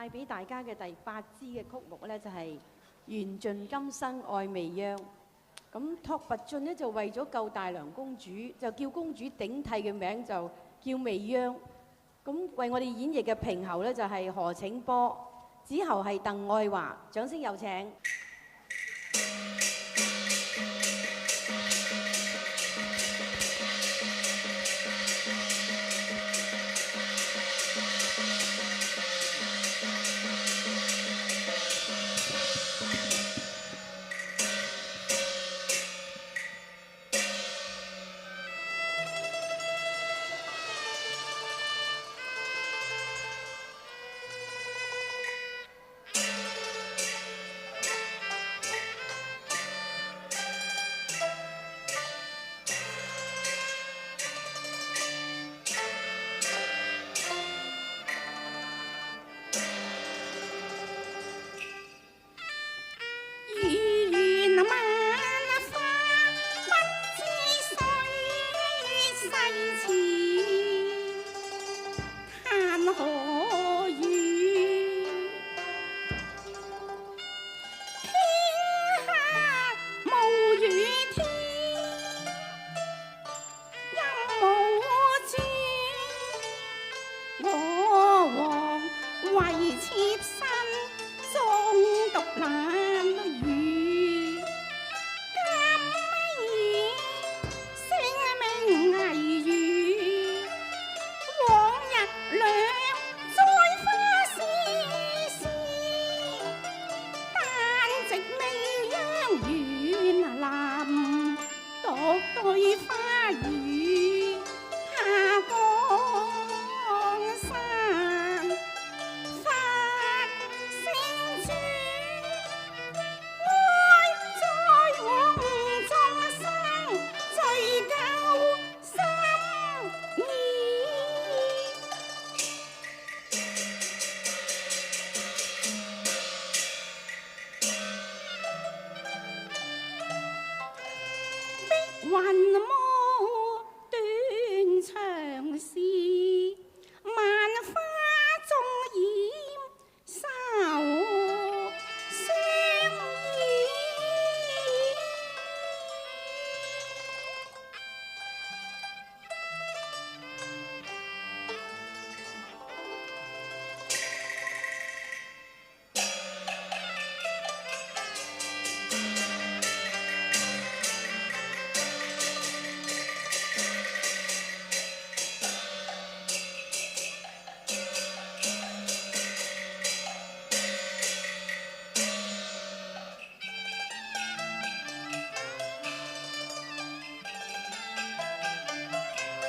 帶俾大家嘅第8支嘅曲目呢，就係、緣盡今生愛未央。咁拓跋浚呢，就為咗救大娘公主，就叫公主頂替嘅名就叫未央。咁為我哋演繹嘅平喉呢，就係何請波，子喉係鄧愛華。掌聲有請。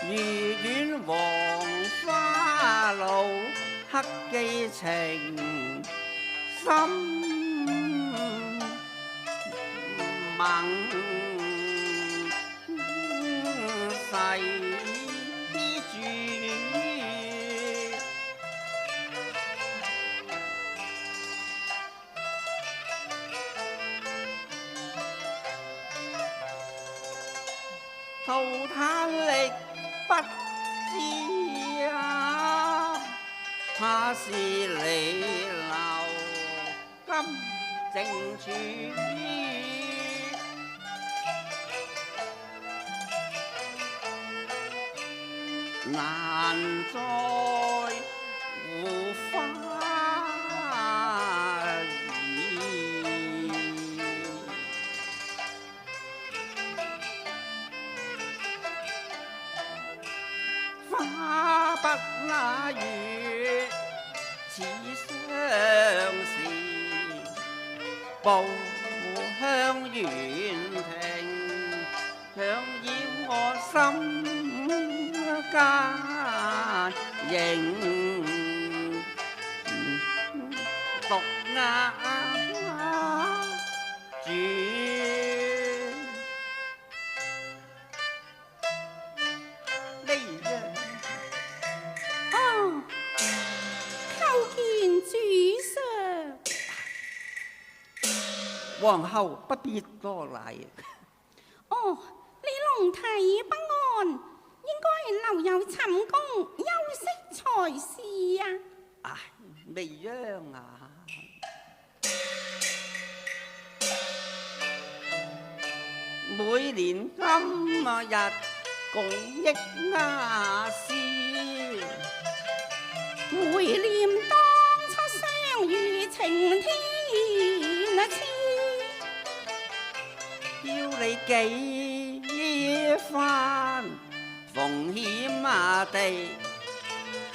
愉園黃花路，黑寄情深盟誓住。徒嘆力不知啊，怕是你留金正處，難再護花兒。花不那月似相思，步向園庭，強染我心間影，獨眼轉。皇后不必多禮。哦，你龍體不安，應該留有寢宮休息才是啊。唉，未央啊！每年今日共憶亞斯，回念當初相遇情天痴，叫你幾番奉獻地，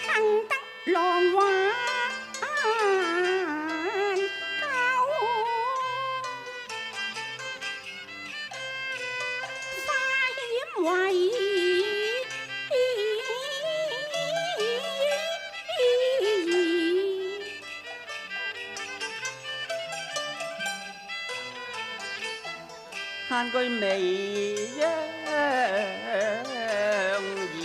幸得浪花限句未央意，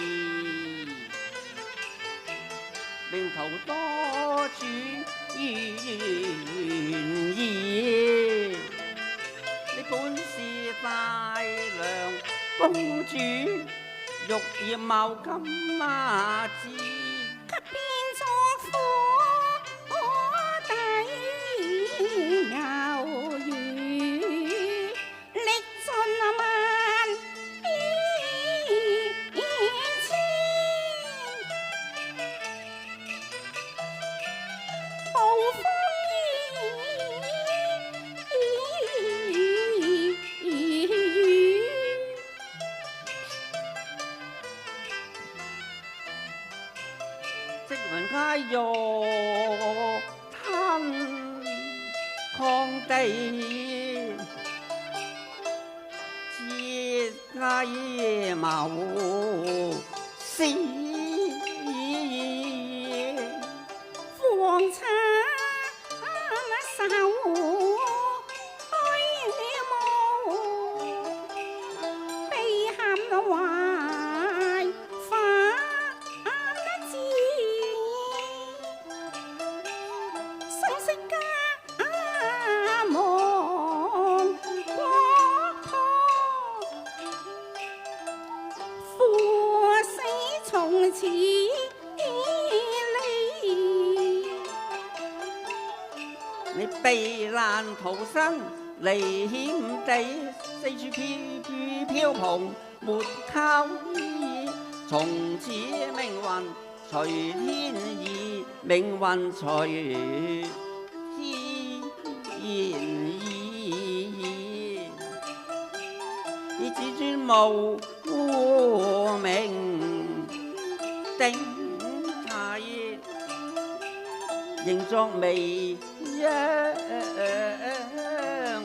令頭多主願意。你本是大良公主，玉葉茂金枝，卻變作火底牛魚，歷盡萬千，暴風雨。即雲皆玉吞抗地，節藝謀私，黃茶手虛無，被陷懷花枝，生息家亡國破，父死從此你避難逃生離險地，四處飄蓬沒靠依。從此命運隨天意，命運隨天意。以至尊無名頂替，仍作微央兒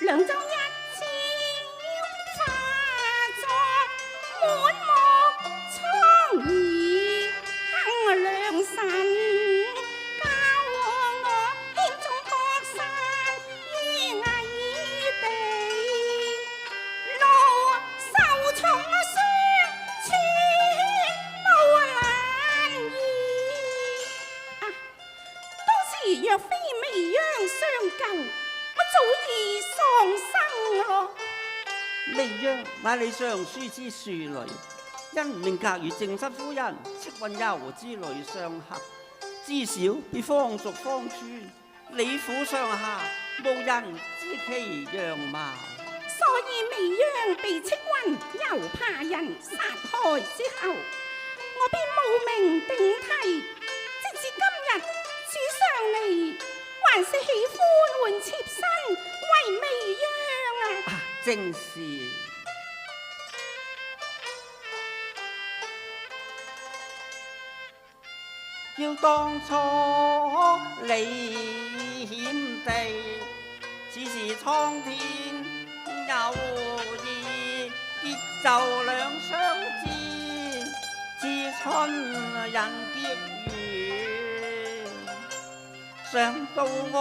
涼州一朝化作滿目瘡痍，幸良辰教我險中脫身於危地，路受重傷寸步難移。當時若非未央相救，我早已喪生咯。未央乃你上書之庶女，因命格與正室夫人，戚運幽之類相合，至少比方族方村李府上下無人知其樣貌。所以未央被戚運又怕人殺害之後，我便冒名頂替，直至今日主上你還是喜歡換妾身為未央啊！正是。要當初離險地，此時蒼天有意，結就兩相知，知春人結緣。想到我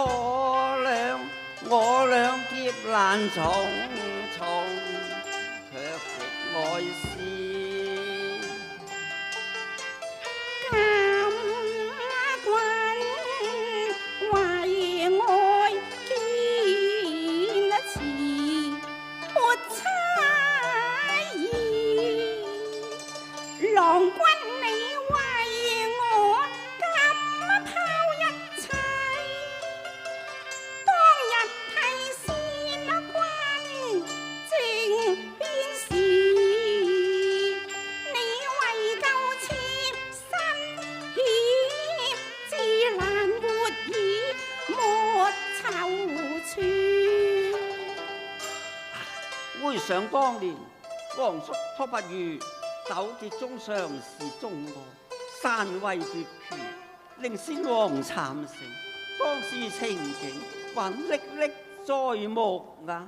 倆劫難重重，卻亦愛回想當年，皇叔托不如酒跌中上是中我，篡位奪權，令先王慘死。當時情景還歷歷在目啊！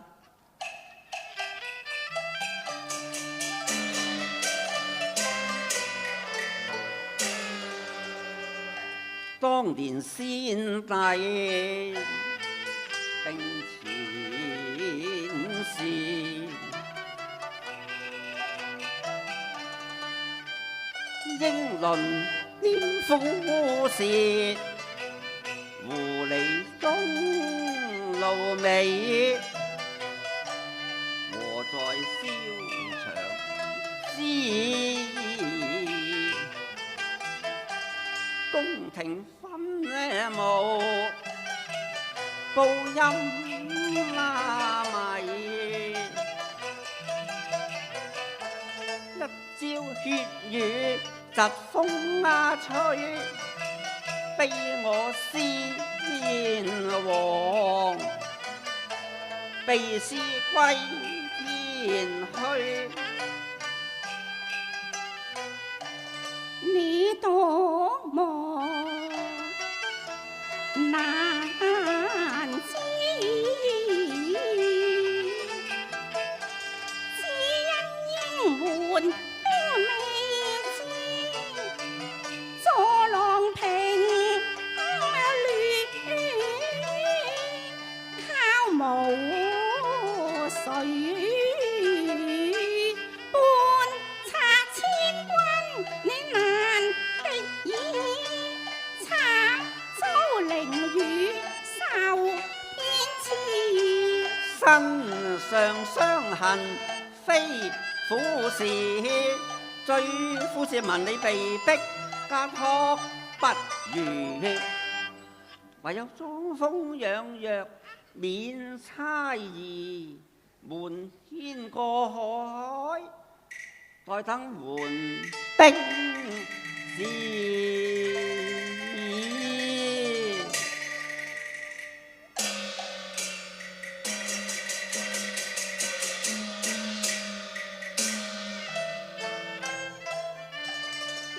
當年先帝定前事，英倫顛覆時，狐狸中露尾，和在蕭牆之宮廷分無報陰迷，一朝血雨疾風吹，逼我先王被師歸天去。你多麼難知，只因應援兵未知，坐浪平亂，靠無水。身上傷痕非苦事，最苦是聞你被逼家託不如，唯有裝瘋養弱免猜疑，瞞天過海，待等援兵至。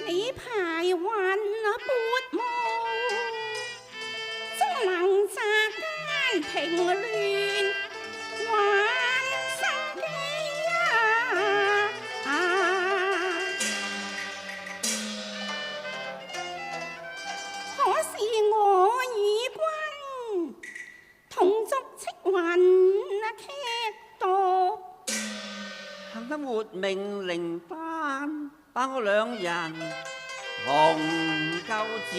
你排雲撥霧，終能摘間平亂，還生機可是我與君同續赤雲劇度，幸得沒命令單，把我兩人同救治。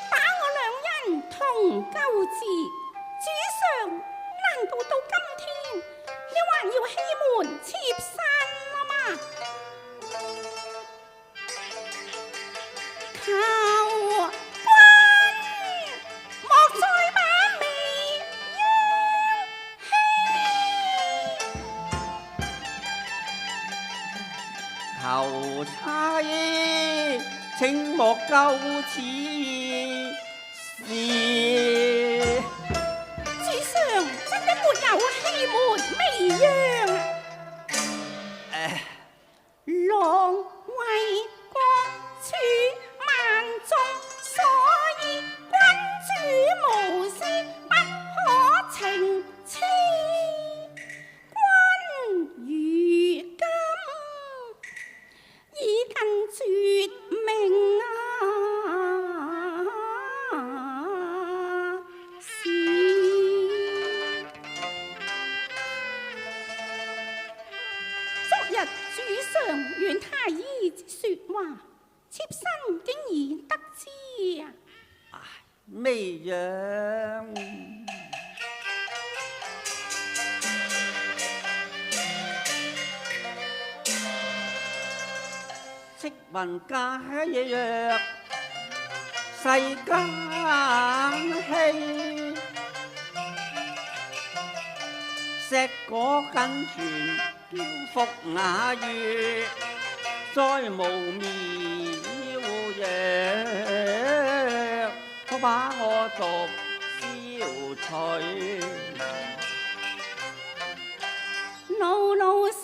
把我兩人同救治，主上難道到今天你還要欺瞞妾身啊嘛？求莫再把眉求差請莫救此事。主上真的沒有欺瞞媚樣啊！狼為國處萬眾，所以君主無私不可情痴。君如今已近絕命啊！主上袁太醫之說話，妾身竟然得知啊！媚娘，戚雲家若世間稀，碩果僅存嬌福雅語，再無妙藥，可把我毒消除。勞勞心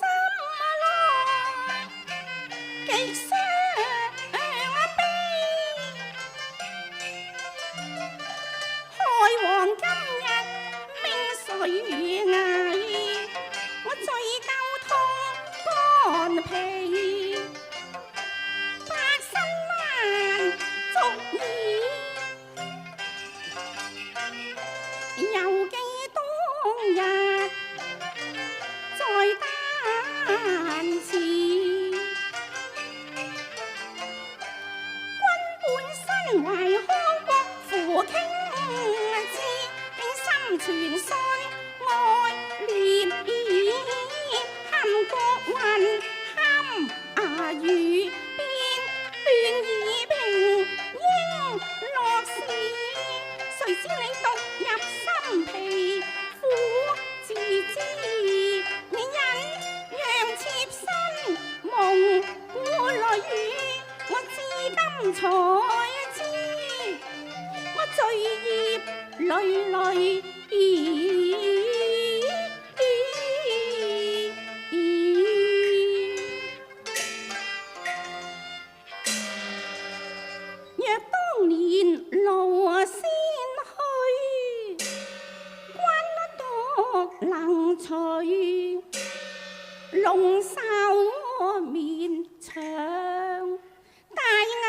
來，極傷悲。開皇今日命誰危？我醉夠痛乾皮，百身難足矣。猶記當日在丹池，君本身懷康國父傾志，竟心存衰愛念意，堪國運堪語變亂已平應樂事，誰知你獨入心脾苦自知，你忍讓妾身蒙古淚雨，我至今才知我罪孽累累。若當年路先去，君獨能隨龍首面長，大藝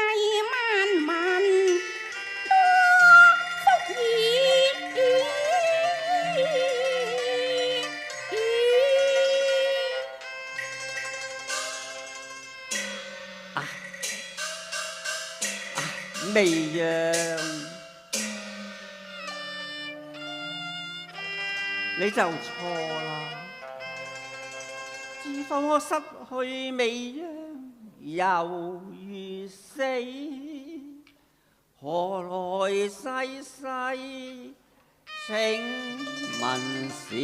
萬民多福矣。媚娘，你就錯啦！自否我失去媚娘，猶如死，何來世世情問事？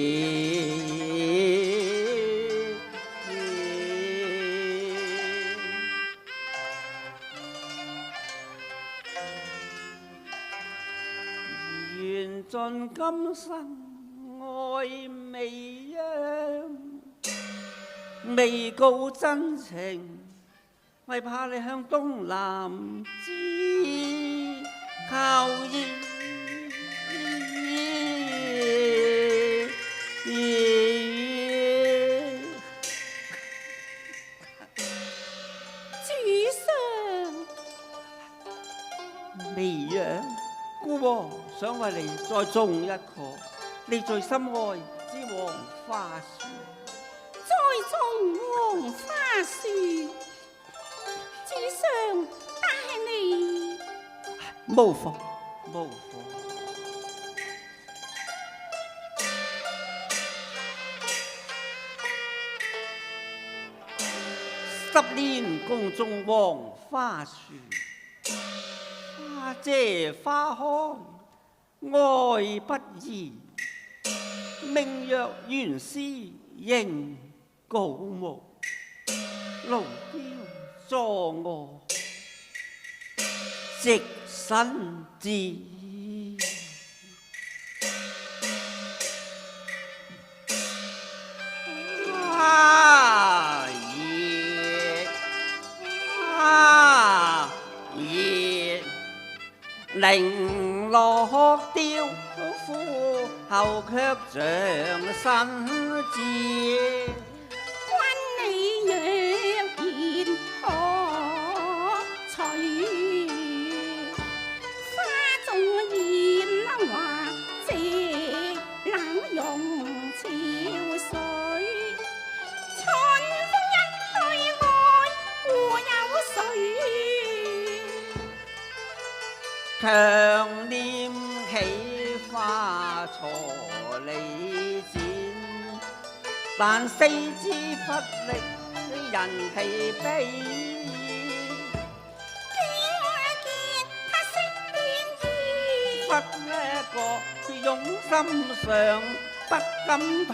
願盡今生愛媚娘，未告真情，為怕你向東南知靠意。主上，媚娘，孤王想為你再種一棵你最心愛之黃花樹。栽種黃花樹，主上帶你無妨，無妨。10年共種黃花樹，花謝花開愛不移，名若懸絲仍高木，龍雕助我直身志。零落雕夫後卻像新字，君你若然可取，花種艷華謝冷溶潮水，春風一去強念企花錯離剪，但四肢乏力人疲憊。不呢個勇心上不敢吐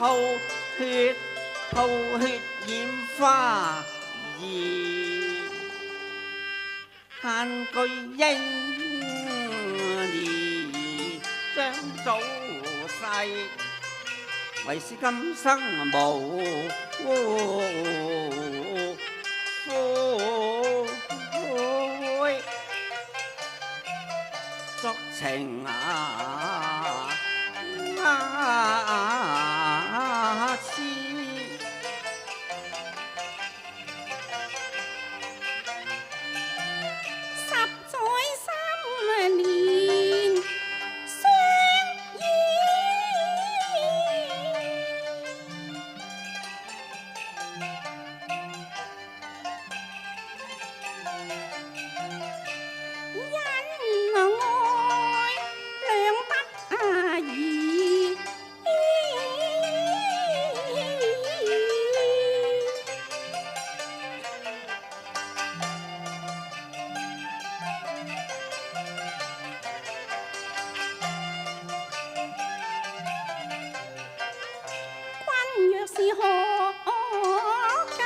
血，吐血染花兒，嘆句英兒將早逝，為是今生無悔。作情痴，10載3年相依，因愛兩不疑。君若是可嫁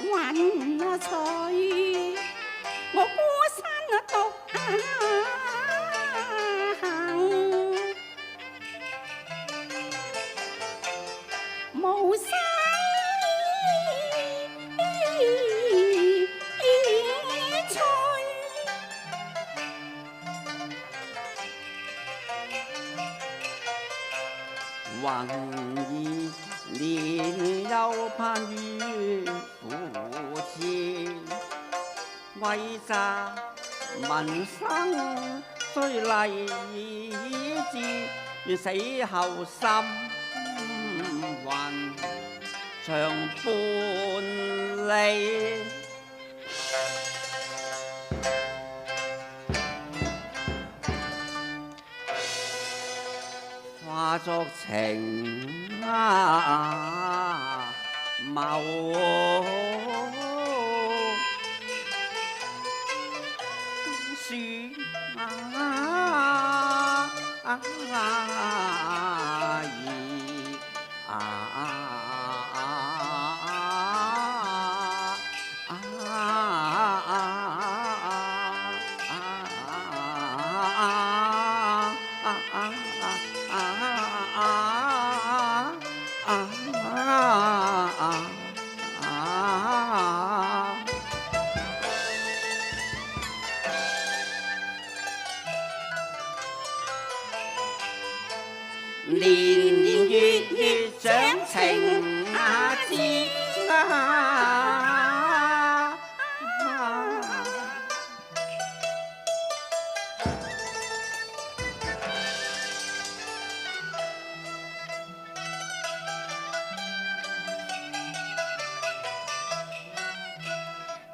雲翠，我孤身獨行，無心翠。雲兒年又盼於苦切，為詐民生雖勵志，願死後心還長伴離。化作情謀，書年年月月長情知。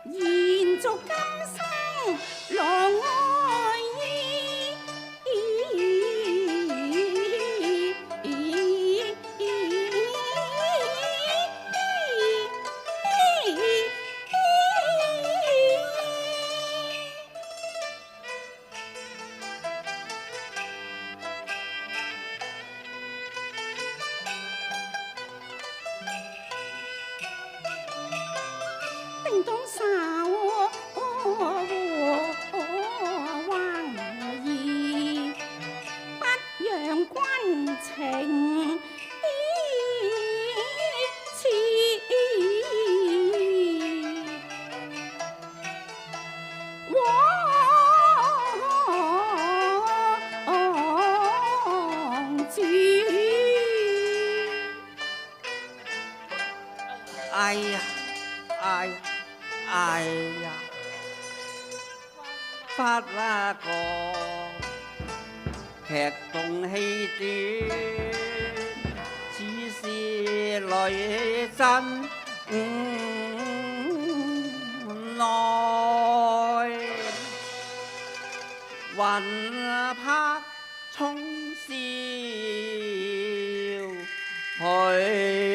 延續今生郎愛意。叮咚沙灣兒，不讓君情切。王子，哎呀，哎呀，哎呀，發那個劇動戲短，似是淚真耐。去。